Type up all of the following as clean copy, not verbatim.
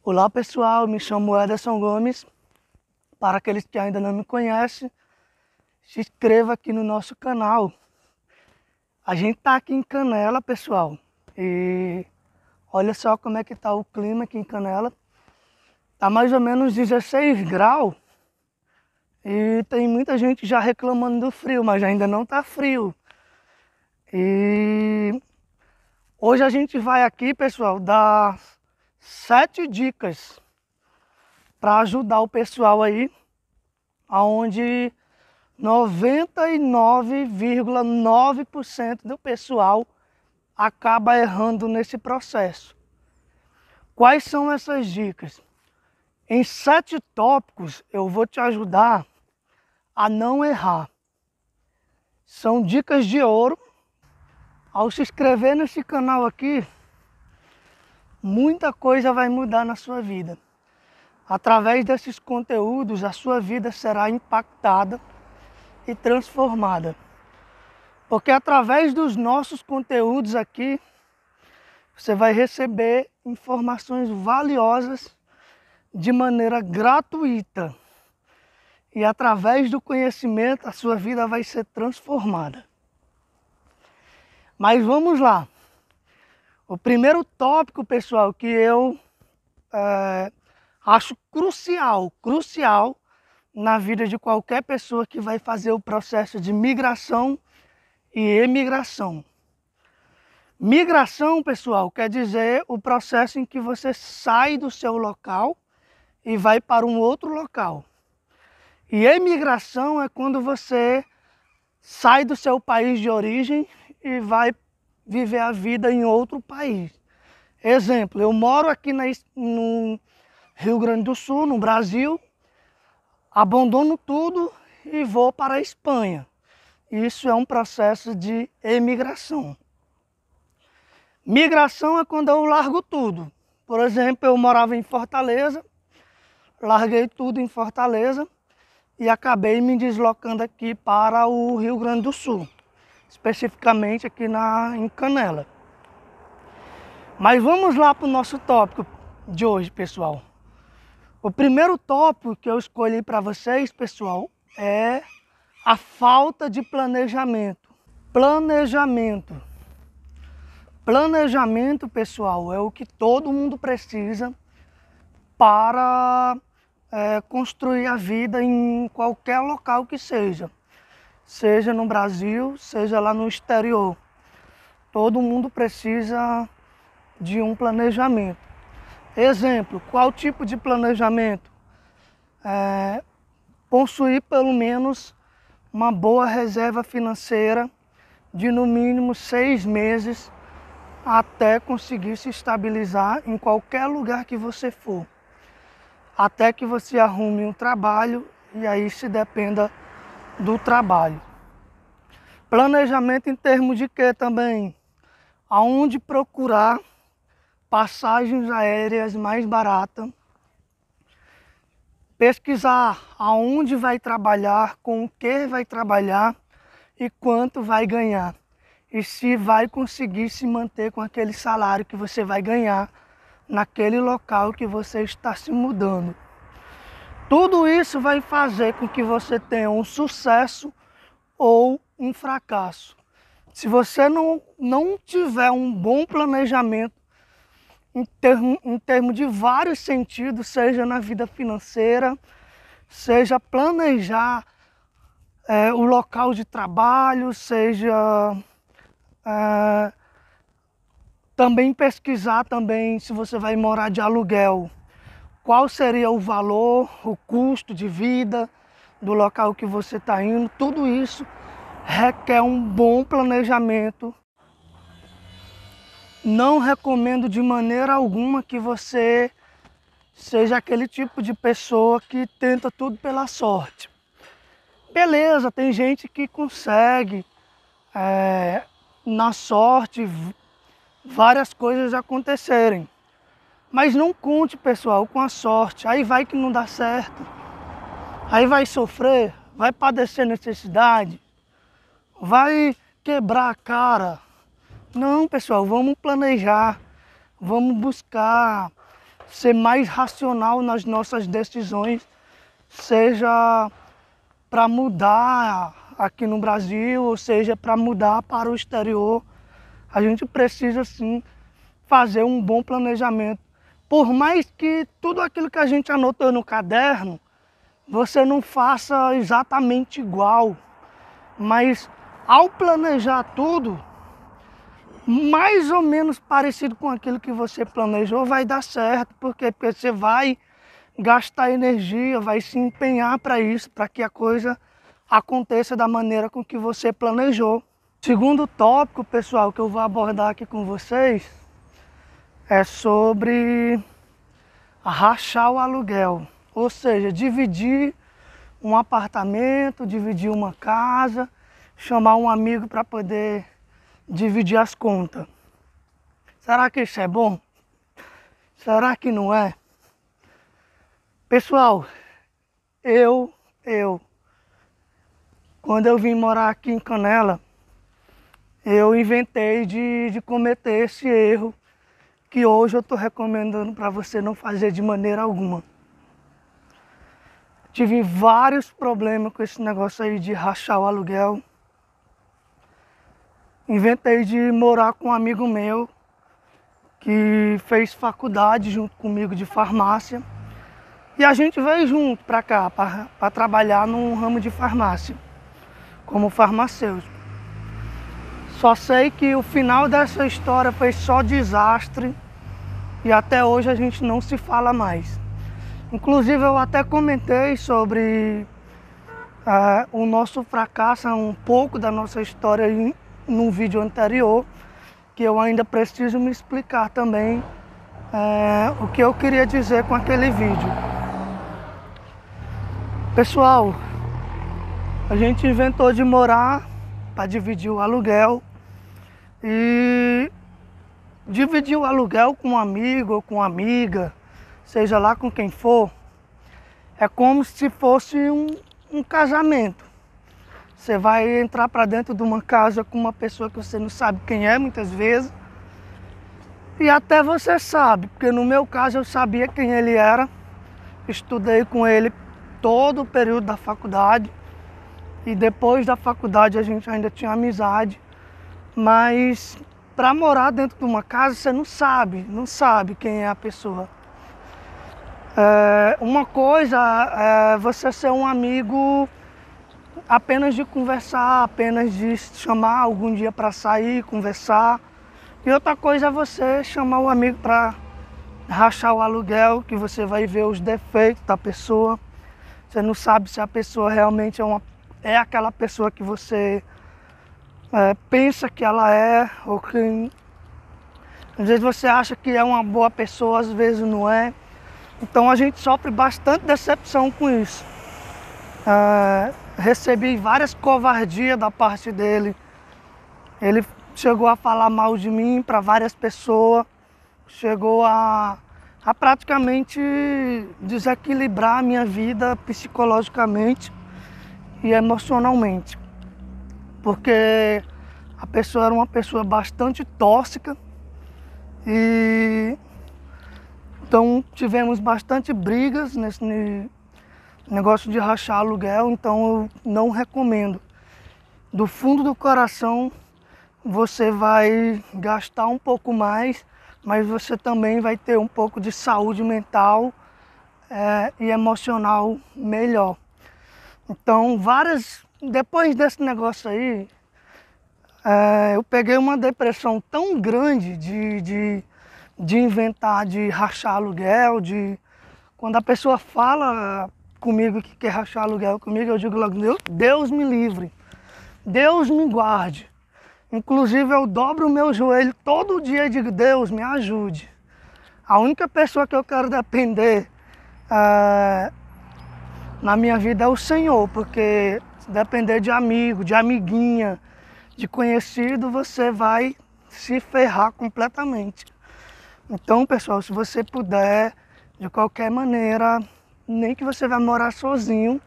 Olá pessoal, me chamo Ederson Gomes. Para aqueles que ainda não me conhecem, se inscreva aqui no nosso canal. A gente está aqui em Canela, pessoal, e olha só como é que está o clima aqui em Canela. Está mais ou menos 16 graus e tem muita gente já reclamando do frio, mas ainda não está frio. E hoje a gente vai aqui, pessoal, dar 7 dicas para ajudar o pessoal aí, onde 99,9% do pessoal acaba errando nesse processo. Quais são essas dicas? Em 7 tópicos eu vou te ajudar a não errar. São dicas de ouro. Ao se inscrever nesse canal aqui, muita coisa vai mudar na sua vida. Através desses conteúdos, a sua vida será impactada e transformada. Porque através dos nossos conteúdos aqui, você vai receber informações valiosas de maneira gratuita. E através do conhecimento, a sua vida vai ser transformada. Mas vamos lá. O primeiro tópico, pessoal, que eu acho crucial na vida de qualquer pessoa que vai fazer o processo de migração e emigração. Migração, pessoal, quer dizer o processo em que você sai do seu local e vai para um outro local. E emigração é quando você sai do seu país de origem e vai viver a vida em outro país. Exemplo, eu moro aqui no Rio Grande do Sul, no Brasil, abandono tudo e vou para a Espanha. Isso é um processo de emigração. Migração é quando eu largo tudo. Por exemplo, eu morava em Fortaleza, larguei tudo em Fortaleza e acabei me deslocando aqui para o Rio Grande do Sul, especificamente aqui em Canela. Mas vamos lá para o nosso tópico de hoje, pessoal. O primeiro tópico que eu escolhi para vocês, pessoal, é a falta de planejamento. Planejamento, pessoal, é o que todo mundo precisa para construir a vida em qualquer local que seja. Seja no Brasil, seja lá no exterior. Todo mundo precisa de um planejamento. Exemplo, qual tipo de planejamento? Possuir pelo menos uma boa reserva financeira de no mínimo 6 meses até conseguir se estabilizar em qualquer lugar que você for. Até que você arrume um trabalho e aí se dependa do trabalho. Planejamento em termos de quê também? Aonde procurar passagens aéreas mais baratas. Pesquisar aonde vai trabalhar, com o que vai trabalhar e quanto vai ganhar. E se vai conseguir se manter com aquele salário que você vai ganhar naquele local que você está se mudando. Tudo isso vai fazer com que você tenha um sucesso ou um fracasso. Se você não tiver um bom planejamento em termos de vários sentidos, seja na vida financeira, seja planejar o local de trabalho, seja também pesquisar também se você vai morar de aluguel, qual seria o valor, o custo de vida do local que você está indo. Tudo isso requer um bom planejamento. Não recomendo de maneira alguma que você seja aquele tipo de pessoa que tenta tudo pela sorte. Beleza, tem gente que consegue, na sorte, várias coisas acontecerem. Mas não conte, pessoal, com a sorte. Aí vai que não dá certo. Aí vai sofrer, vai padecer necessidade, vai quebrar a cara. Não, pessoal, vamos planejar, vamos buscar ser mais racional nas nossas decisões, seja para mudar aqui no Brasil, ou seja para mudar para o exterior. A gente precisa sim fazer um bom planejamento. Por mais que tudo aquilo que a gente anotou no caderno, você não faça exatamente igual, mas ao planejar tudo, mais ou menos parecido com aquilo que você planejou, vai dar certo. Por quê? Porque você vai gastar energia, vai se empenhar para isso, para que a coisa aconteça da maneira com que você planejou. Segundo tópico, pessoal, que eu vou abordar aqui com vocês, é sobre rachar o aluguel. Ou seja, dividir um apartamento, dividir uma casa, chamar um amigo para poder dividir as contas. Será que isso é bom? Será que não é? Pessoal, quando eu vim morar aqui em Canela, eu inventei de cometer esse erro que hoje eu estou recomendando para você não fazer de maneira alguma. Tive vários problemas com esse negócio aí de rachar o aluguel. Inventei de morar com um amigo meu que fez faculdade junto comigo de farmácia. E a gente veio junto para cá, para trabalhar num ramo de farmácia, como farmacêutico. Só sei que o final dessa história foi só desastre e até hoje a gente não se fala mais. Inclusive eu até comentei sobre o nosso fracasso, um pouco da nossa história num vídeo anterior, que eu ainda preciso me explicar também o que eu queria dizer com aquele vídeo. Pessoal, a gente inventou de morar para dividir o aluguel e dividir o aluguel com um amigo ou com uma amiga, seja lá com quem for, é como se fosse um casamento. Você vai entrar para dentro de uma casa com uma pessoa que você não sabe quem é muitas vezes, e até você sabe, porque no meu caso eu sabia quem ele era, estudei com ele todo o período da faculdade, e depois da faculdade a gente ainda tinha amizade, mas para morar dentro de uma casa você não sabe quem é a pessoa. Uma coisa é você ser um amigo apenas de conversar, apenas de chamar algum dia para sair, conversar. E outra coisa é você chamar o amigo para rachar o aluguel, que você vai ver os defeitos da pessoa. Você não sabe se a pessoa realmente é aquela pessoa que você pensa que ela é, ou que às vezes você acha que é uma boa pessoa, às vezes não é. Então a gente sofre bastante decepção com isso. Recebi várias covardias da parte dele. Ele chegou a falar mal de mim para várias pessoas, chegou a praticamente desequilibrar a minha vida psicologicamente e emocionalmente. Porque a pessoa era uma pessoa bastante tóxica e então tivemos bastante brigas nesse negócio de rachar aluguel, então eu não recomendo. Do fundo do coração você vai gastar um pouco mais, mas você também vai ter um pouco de saúde mental e emocional melhor. Então depois desse negócio aí, eu peguei uma depressão tão grande de inventar, de rachar aluguel, quando a pessoa fala comigo que quer rachar aluguel comigo, eu digo logo, Deus me livre, Deus me guarde. Inclusive eu dobro o meu joelho todo dia e digo, Deus me ajude. A única pessoa que eu quero depender na minha vida é o Senhor, porque se depender de amigo, de amiguinha, de conhecido, você vai se ferrar completamente. Então, pessoal, se você puder, de qualquer maneira, nem que você vá morar sozinho,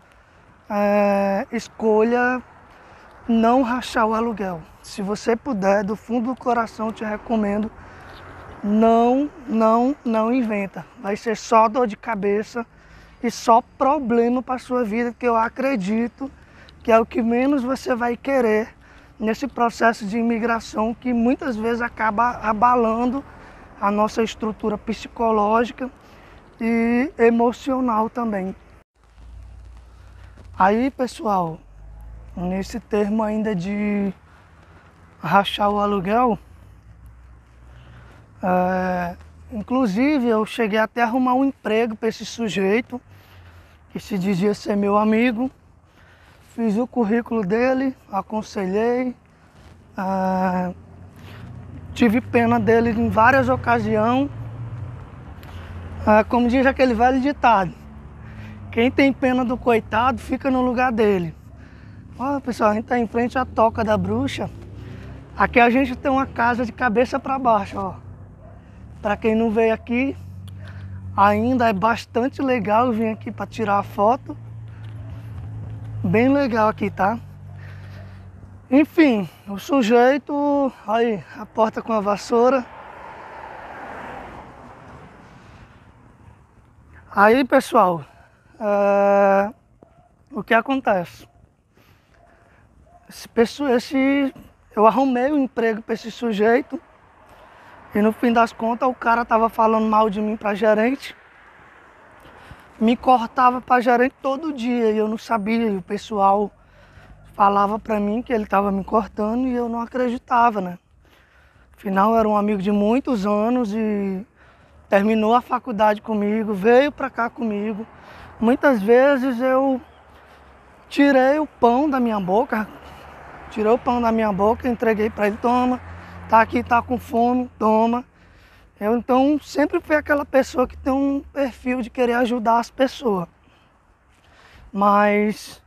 escolha não rachar o aluguel. Se você puder, do fundo do coração, eu te recomendo, não inventa. Vai ser só dor de cabeça e só problema para sua vida, que eu acredito que é o que menos você vai querer nesse processo de imigração, que muitas vezes acaba abalando a nossa estrutura psicológica e emocional também. Aí, pessoal, nesse termo ainda de rachar o aluguel, inclusive eu cheguei até a arrumar um emprego para esse sujeito, que se dizia ser meu amigo. Fiz o currículo dele, aconselhei, tive pena dele em várias ocasiões. Como diz aquele velho ditado, quem tem pena do coitado fica no lugar dele. Ó, pessoal, a gente está em frente à Toca da Bruxa. Aqui a gente tem uma casa de cabeça para baixo, ó. Para quem não veio aqui, ainda é bastante legal vir aqui para tirar a foto. Bem legal aqui, tá? Enfim, o sujeito, aí a porta com a vassoura. Aí, pessoal, o que acontece? Eu arrumei um emprego para esse sujeito e no fim das contas o cara tava falando mal de mim para gerente. Me cortava para gerente todo dia e eu não sabia, e o pessoal falava para mim que ele estava me cortando e eu não acreditava, né? Afinal, era um amigo de muitos anos e terminou a faculdade comigo, veio para cá comigo. Muitas vezes eu tirei o pão da minha boca, entreguei para ele, toma, tá aqui, tá com fome, toma. Eu então sempre fui aquela pessoa que tem um perfil de querer ajudar as pessoas. Mas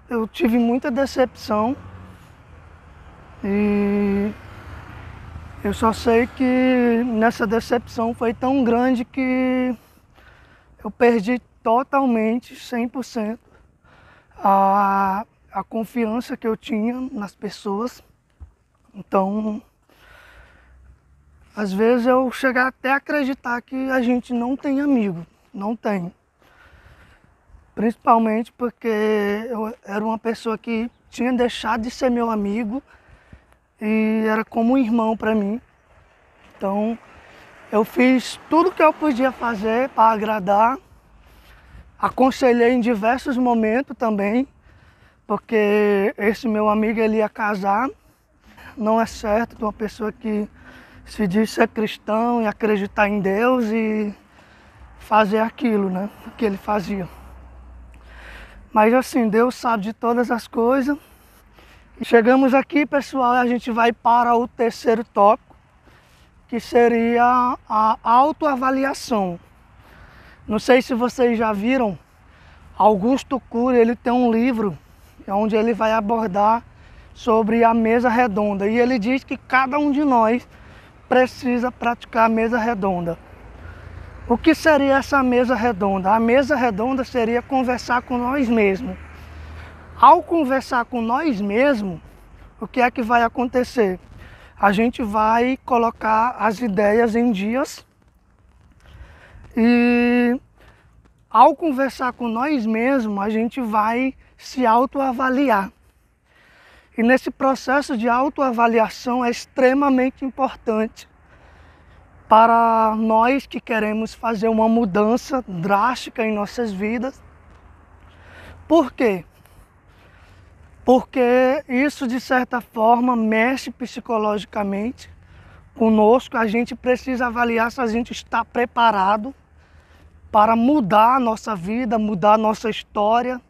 eu tive muita decepção e eu só sei que nessa decepção foi tão grande que eu perdi totalmente, 100%, a confiança que eu tinha nas pessoas. Então, às vezes eu chegar até a acreditar que a gente não tem amigo, não tem. Principalmente porque eu era uma pessoa que tinha deixado de ser meu amigo e era como um irmão para mim. Então, eu fiz tudo que eu podia fazer para agradar, aconselhei em diversos momentos também, porque esse meu amigo ele ia casar. Não é certo de uma pessoa que se diz ser cristão e acreditar em Deus e fazer aquilo, né, que ele fazia. Mas assim, Deus sabe de todas as coisas. E chegamos aqui, pessoal, e a gente vai para o terceiro tópico, que seria a autoavaliação. Não sei se vocês já viram, Augusto Cury, ele tem um livro onde ele vai abordar sobre a mesa redonda. E ele diz que cada um de nós precisa praticar a mesa redonda. O que seria essa mesa redonda? A mesa redonda seria conversar com nós mesmos. Ao conversar com nós mesmos, o que é que vai acontecer? A gente vai colocar as ideias em dias e ao conversar com nós mesmos, a gente vai se autoavaliar. E nesse processo de autoavaliação é extremamente importante para nós que queremos fazer uma mudança drástica em nossas vidas. Por quê? Porque isso, de certa forma, mexe psicologicamente conosco. A gente precisa avaliar se a gente está preparado para mudar a nossa vida, mudar a nossa história.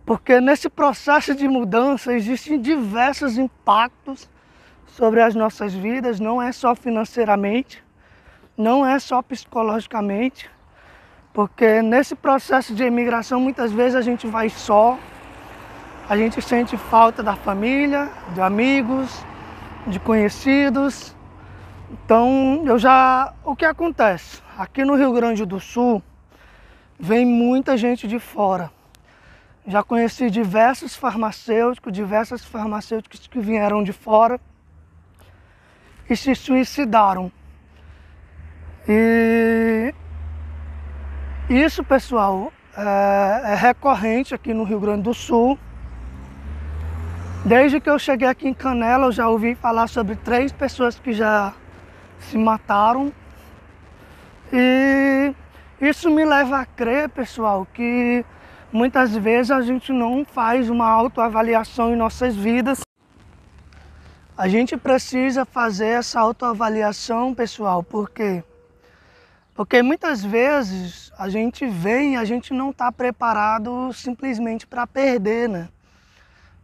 Porque nesse processo de mudança existem diversos impactos sobre as nossas vidas, não é só financeiramente, não é só psicologicamente, porque nesse processo de imigração muitas vezes a gente vai só, a gente sente falta da família, de amigos, de conhecidos. Então o que acontece? Aqui no Rio Grande do Sul vem muita gente de fora. Já conheci diversas farmacêuticas que vieram de fora. e se suicidaram. E isso, pessoal, é recorrente aqui no Rio Grande do Sul. Desde que eu cheguei aqui em Canela, eu já ouvi falar sobre 3 pessoas que já se mataram. E isso me leva a crer, pessoal, que muitas vezes a gente não faz uma autoavaliação em nossas vidas. A gente precisa fazer essa autoavaliação, pessoal, por quê? Porque muitas vezes a gente vem e a gente não está preparado simplesmente para perder, né?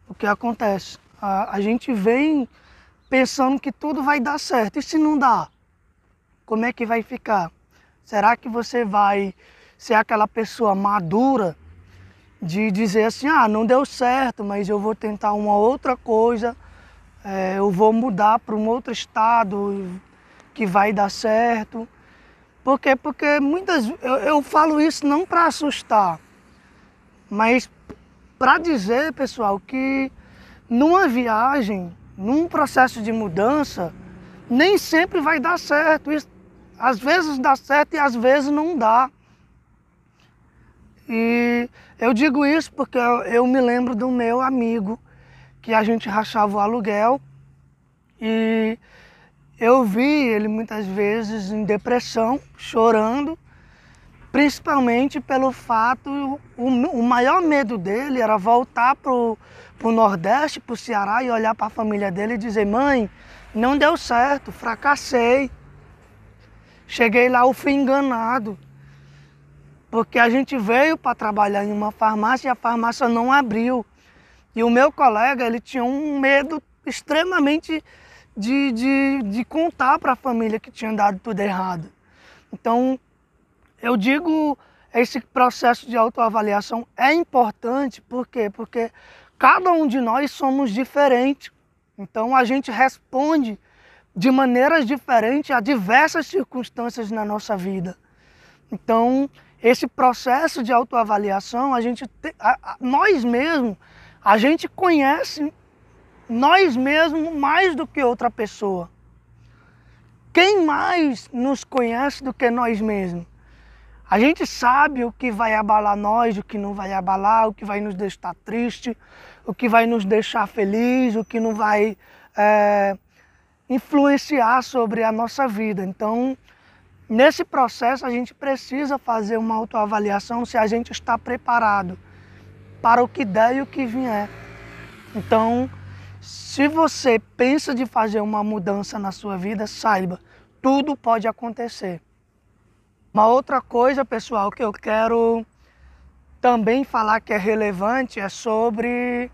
O que acontece? A gente vem pensando que tudo vai dar certo. E se não dá? Como é que vai ficar? Será que você vai ser aquela pessoa madura de dizer assim, ah, não deu certo, mas eu vou tentar uma outra coisa, eu vou mudar para um outro estado que vai dar certo? Por quê? Porque eu falo isso não para assustar, mas para dizer, pessoal, que numa viagem, num processo de mudança, nem sempre vai dar certo. Isso, às vezes dá certo e às vezes não dá. E eu digo isso porque eu me lembro do meu amigo, que a gente rachava o aluguel, e eu vi ele muitas vezes em depressão, chorando, principalmente pelo fato, o maior medo dele era voltar para o Nordeste, para o Ceará, e olhar para a família dele e dizer, mãe, não deu certo, fracassei. Cheguei lá, eu fui enganado. Porque a gente veio para trabalhar em uma farmácia e a farmácia não abriu. E o meu colega, ele tinha um medo extremamente de contar para a família que tinha dado tudo errado. Então, eu digo, esse processo de autoavaliação é importante, por quê? Porque cada um de nós somos diferentes. Então, a gente responde de maneiras diferentes a diversas circunstâncias na nossa vida. Então, esse processo de autoavaliação, nós mesmos, a gente conhece nós mesmos mais do que outra pessoa. Quem mais nos conhece do que nós mesmos? A gente sabe o que vai abalar nós, o que não vai abalar, o que vai nos deixar triste, o que vai nos deixar feliz, o que não vai influenciar sobre a nossa vida. Então, nesse processo, a gente precisa fazer uma autoavaliação se a gente está preparado para o que der e o que vier. Então, se você pensa de fazer uma mudança na sua vida, saiba, tudo pode acontecer. Uma outra coisa, pessoal, que eu quero também falar que é relevante é sobre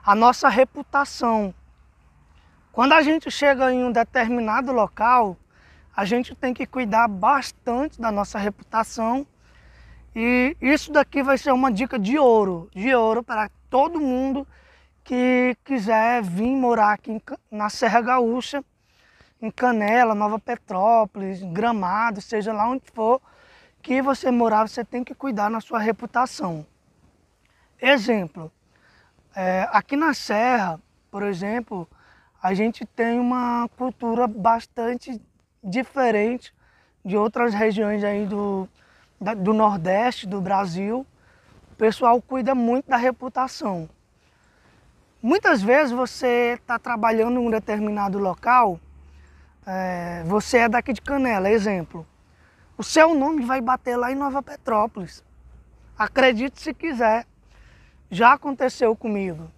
a nossa reputação. Quando a gente chega em um determinado local, a gente tem que cuidar bastante da nossa reputação. E isso daqui vai ser uma dica de ouro para todo mundo que quiser vir morar aqui na Serra Gaúcha, em Canela, Nova Petrópolis, Gramado, seja lá onde for que você morar, você tem que cuidar da sua reputação. Exemplo, aqui na Serra, por exemplo, a gente tem uma cultura bastante diferente de outras regiões aí do Nordeste do Brasil. O pessoal cuida muito da reputação. Muitas vezes você está trabalhando em um determinado local, você é daqui de Canela, exemplo. O seu nome vai bater lá em Nova Petrópolis. Acredite se quiser. Já aconteceu comigo.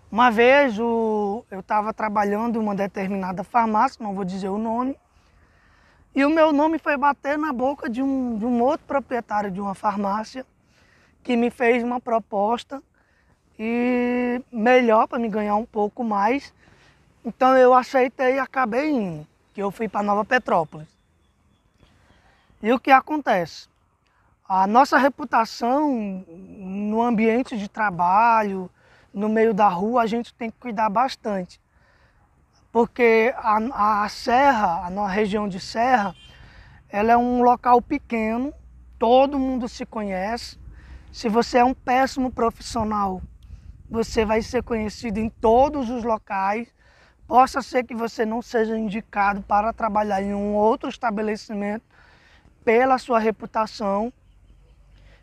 Uma vez eu estava trabalhando em uma determinada farmácia, não vou dizer o nome, e o meu nome foi bater na boca de um outro proprietário de uma farmácia que me fez uma proposta e melhor para me ganhar um pouco mais. Então eu aceitei e acabei indo, que eu fui para Nova Petrópolis. E o que acontece? A nossa reputação no ambiente de trabalho, no meio da rua, a gente tem que cuidar bastante. Porque a Serra, a região de Serra, ela é um local pequeno, todo mundo se conhece. Se você é um péssimo profissional, você vai ser conhecido em todos os locais. Possa ser que você não seja indicado para trabalhar em um outro estabelecimento pela sua reputação.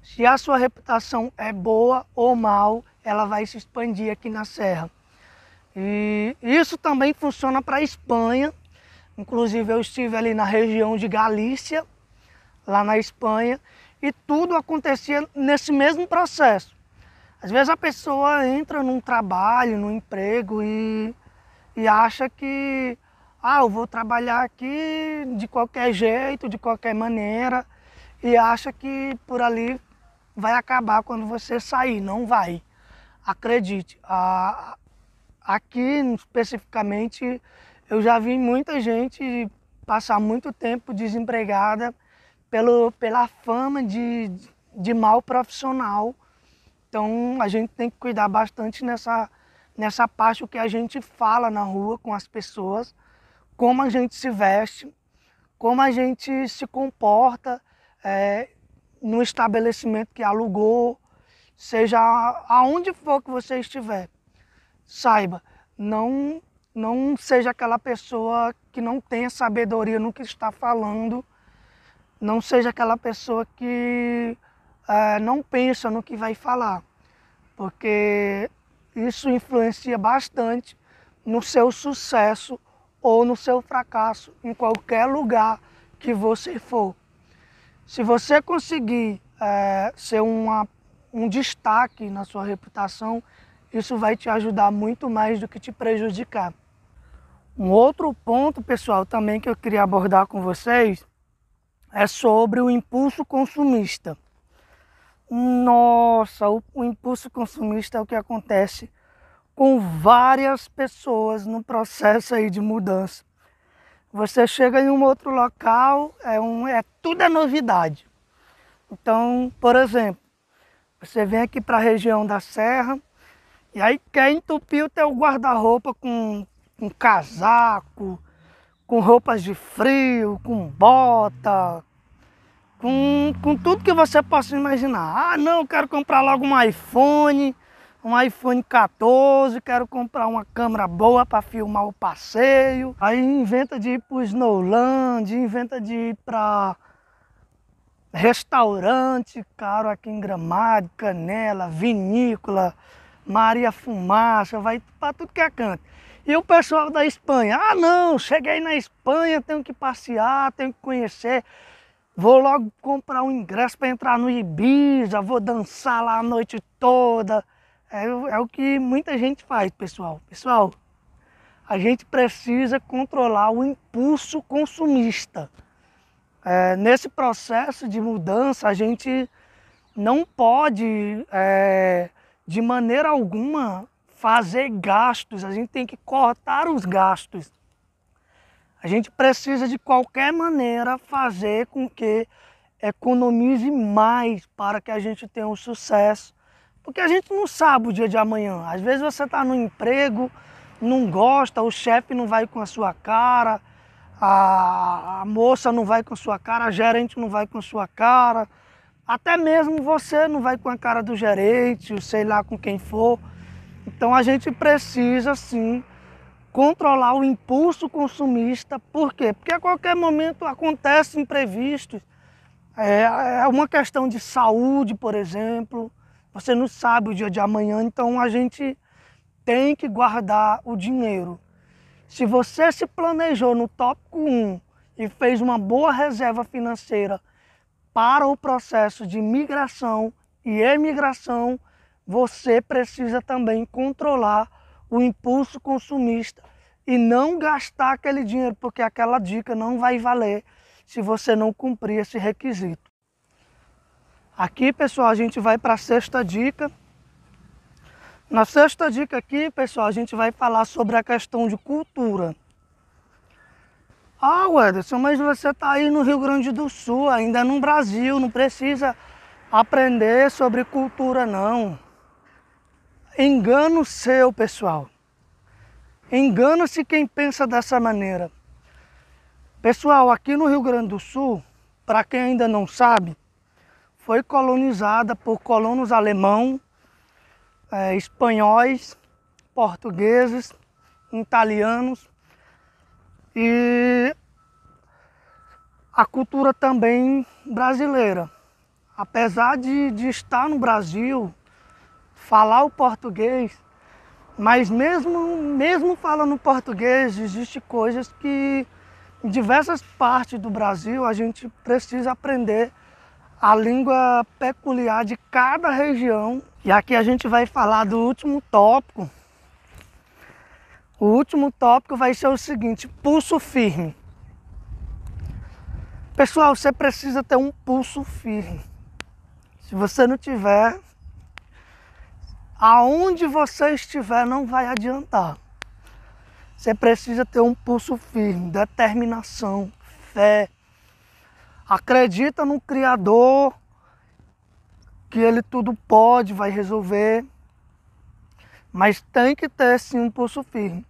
Se a sua reputação é boa ou mal, ela vai se expandir aqui na Serra. E isso também funciona para a Espanha. Inclusive eu estive ali na região de Galícia, lá na Espanha, e tudo acontecia nesse mesmo processo. Às vezes a pessoa entra num trabalho, num emprego e acha que eu vou trabalhar aqui de qualquer jeito, de qualquer maneira, e acha que por ali vai acabar quando você sair. Não vai. Acredite, aqui especificamente eu já vi muita gente passar muito tempo desempregada pela fama de mau profissional. Então a gente tem que cuidar bastante nessa parte, o que a gente fala na rua com as pessoas, como a gente se veste, como a gente se comporta no estabelecimento que alugou, seja aonde for que você estiver. Saiba, não seja aquela pessoa que não tenha sabedoria no que está falando, não seja aquela pessoa que não pensa no que vai falar, porque isso influencia bastante no seu sucesso ou no seu fracasso em qualquer lugar que você for. Se você conseguir ser um destaque na sua reputação, isso vai te ajudar muito mais do que te prejudicar. Um outro ponto, pessoal, também que eu queria abordar com vocês é sobre o impulso consumista. Nossa, o impulso consumista é o que acontece com várias pessoas no processo aí de mudança. Você chega em um outro local, tudo é novidade. Então, por exemplo, você vem aqui para a região da Serra e aí quer entupir o teu guarda-roupa com casaco, com roupas de frio, com bota, com tudo que você possa imaginar. Não, quero comprar logo um iPhone 14, quero comprar uma câmera boa para filmar o passeio. Aí inventa de ir para o Snowland, inventa de ir para restaurante caro aqui em Gramado, Canela, Vinícola, Maria Fumaça, vai para tudo que é canto. E o pessoal da Espanha, não, cheguei na Espanha, tenho que passear, tenho que conhecer. Vou logo comprar um ingresso para entrar no Ibiza, vou dançar lá a noite toda. É o que muita gente faz, pessoal. Pessoal, a gente precisa controlar o impulso consumista. Nesse processo de mudança, a gente não pode, de maneira alguma, fazer gastos. A gente tem que cortar os gastos. A gente precisa de qualquer maneira fazer com que economize mais para que a gente tenha um sucesso. Porque a gente não sabe o dia de amanhã. Às vezes você está no emprego, não gosta, o chefe não vai com a sua cara, a moça não vai com a sua cara, a gerente não vai com a sua cara, até mesmo você não vai com a cara do gerente, sei lá com quem for. Então a gente precisa sim controlar o impulso consumista. Por quê? Porque a qualquer momento acontecem imprevistos. É uma questão de saúde, por exemplo. Você não sabe o dia de amanhã, então a gente tem que guardar o dinheiro. Se você se planejou no tópico 1 e fez uma boa reserva financeira para o processo de migração e emigração, você precisa também controlar o impulso consumista e não gastar aquele dinheiro, porque aquela dica não vai valer se você não cumprir esse requisito. Aqui, pessoal, a gente vai para a sexta dica. Na sexta dica aqui, pessoal, a gente vai falar sobre a questão de cultura. Wederson, mas você está aí no Rio Grande do Sul, ainda no Brasil, não precisa aprender sobre cultura, não. Engano seu, pessoal. Engana-se quem pensa dessa maneira. Pessoal, aqui no Rio Grande do Sul, para quem ainda não sabe, foi colonizada por colonos alemães, espanhóis, portugueses italianos e a cultura também brasileira. Apesar de estar no Brasil, falar o português, mas mesmo falando português, existem coisas que em diversas partes do Brasil a gente precisa aprender a língua peculiar de cada região. E aqui a gente vai falar do último tópico. O último tópico vai ser o seguinte: pulso firme. Pessoal, você precisa ter um pulso firme. Se você não tiver, aonde você estiver não vai adiantar. Você precisa ter um pulso firme, determinação, fé. Acredita no Criador, que Ele tudo pode, vai resolver. Mas tem que ter sim um pulso firme.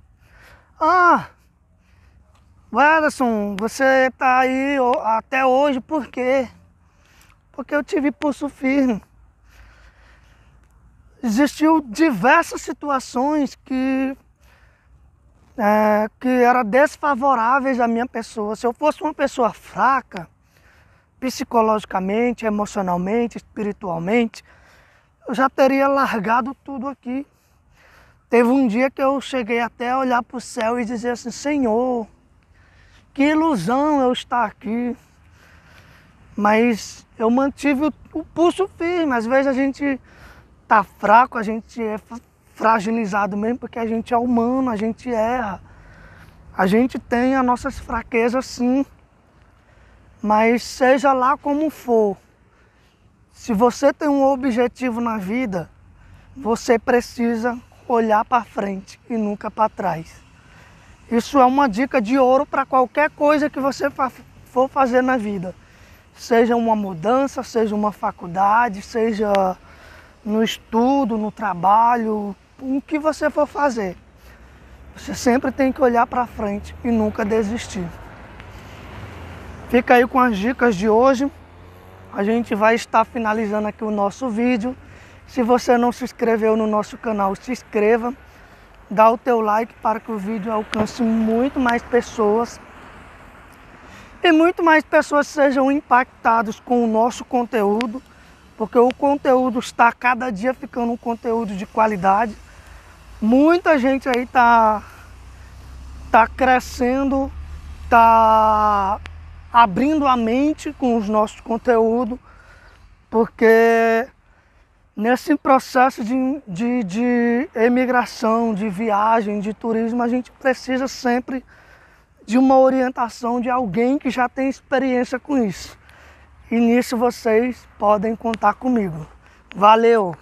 Wellington, você está aí até hoje, por quê? Porque eu tive pulso firme. Existiu diversas situações que eram desfavoráveis à minha pessoa. Se eu fosse uma pessoa fraca, psicologicamente, emocionalmente, espiritualmente, eu já teria largado tudo aqui. Teve um dia que eu cheguei até a olhar para o céu e dizer assim: Senhor, que ilusão eu estar aqui. Mas eu mantive o pulso firme. Às vezes a gente tá fraco, a gente é fragilizado mesmo, porque a gente é humano, a gente erra. A gente tem as nossas fraquezas sim. Mas seja lá como for, se você tem um objetivo na vida, você precisa olhar para frente e nunca para trás. Isso é uma dica de ouro para qualquer coisa que você for fazer na vida. Seja uma mudança, seja uma faculdade, seja no estudo, no trabalho, o que você for fazer. Você sempre tem que olhar para frente e nunca desistir. Fica aí com as dicas de hoje. A gente vai estar finalizando aqui o nosso vídeo. Se você não se inscreveu no nosso canal, se inscreva. Dá o teu like para que o vídeo alcance muito mais pessoas. E muito mais pessoas sejam impactadas com o nosso conteúdo. Porque o conteúdo está cada dia ficando um conteúdo de qualidade. Muita gente aí tá crescendo, tá abrindo a mente com os nossos conteúdos, porque nesse processo de emigração, de viagem, de turismo, a gente precisa sempre de uma orientação de alguém que já tem experiência com isso. E nisso vocês podem contar comigo. Valeu!